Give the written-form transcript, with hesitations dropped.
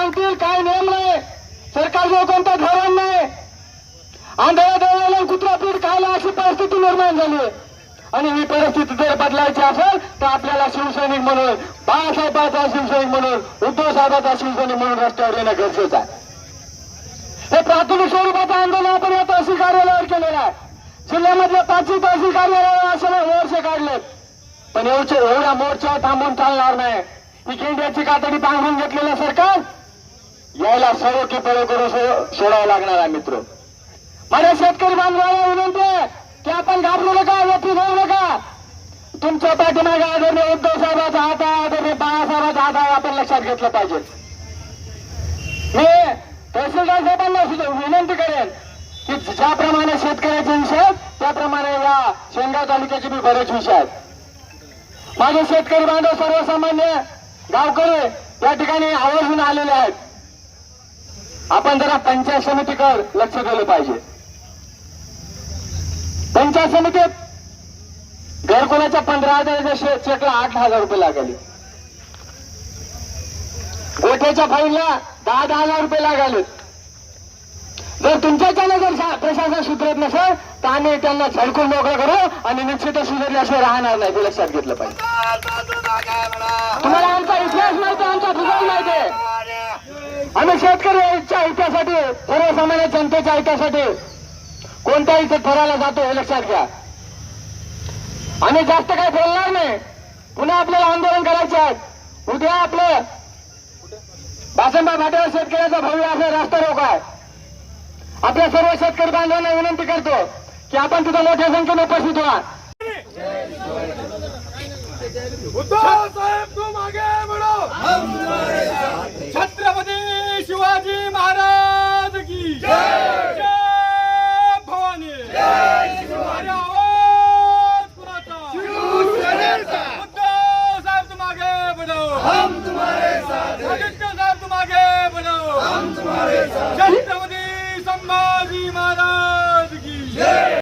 सांगतील काय नियम नाही, सरकारचं कोणतं धोरण नाही, आंधळ्या देवाला कुत्रा पीठ खायला अशी परिस्थिती निर्माण झाली. आणि ही परिस्थिती जर बदलायची असेल तर आपल्याला शिवसैनिक म्हणून, बाळासाहेबांचा शिवसैनिक म्हणून, उद्धव साहेबांचा शिवसैनिक म्हणून रस्त्यावर येणं गरजेचं आहे. हे प्राथमिक स्वरूपाचं आंदोलन आपण या तहसील कार्यालयावर केलेलं आहे. जिल्ह्यामधल्या 5 तहसील कार्यालयावर असे मोर्चे काढलेत, पण एवढ्या मोर्चावर थांबून चालणार नाही. ही केंद्राची कातडी बांधून घेतलेलं सरकार यायला सर्व की पळो करून सोडावं लागणार आहे. मित्र, माझ्या शेतकरी बांधवाला विनंती आहे की आपण घाबरू नका, व्यक्ती होऊ नका. तुमच्या पाठीमागे आदरणीय उद्धव साहेबांचा हात आहे, आदरणीय बाळासाहेबांचा हात आहे, आपण लक्षात घेतलं पाहिजे. मी तहसीलदार साहेबांना विनंती करेन की ज्याप्रमाणे शेतकऱ्याचे विषय आहेत त्याप्रमाणे या शेनगाव तालुक्याचे बी बरेच विषय आहेत. माझे शेतकरी बांधव, सर्वसामान्य गावकरी या ठिकाणी आवर्जून आलेले आहेत. आपण जरा पंचायत समितीकडे लक्ष दिलं पाहिजे. पंचायत समितीत घरकुलाच्या 15,000 चेकला 8,000 रुपये लागले, गोठ्याच्या फाईलला 10,000 रुपये लागले. जर तुमच्याच्याने जर प्रशासन सुधरत नसेल तर आम्ही त्यांना झडकून मोकळं करू आणि निश्चितच सुधारल्याशिवाय राहणार नाही, हे लक्षात घेतलं पाहिजे. तुम्हाला आमचा इतिहास माहिती, आमचा भूगोल माहिती आहे. आम्ही शेतकऱ्यांच्या हितासाठी, सर्वसामान्य जनतेच्या हितासाठी कोणत्याही थराला जातो, हे लक्षात घ्या. आम्ही जास्त काही बोलणार नाही. पुन्हा आपल्याला आंदोलन करायचे आहे. उद्या आपलं बासनबा भाटेवर शेतकऱ्याचा भव्य असं रास्ता रोको आहे. आपल्या सर्व शेतकरी बांधवांना विनंती करतो की आपण तिथं मोठ्या संख्येने उपस्थित व्हा. उद्धव साहेब तुम आगे बढ़ो, छत्रपती शिवाजी महाराज की जय.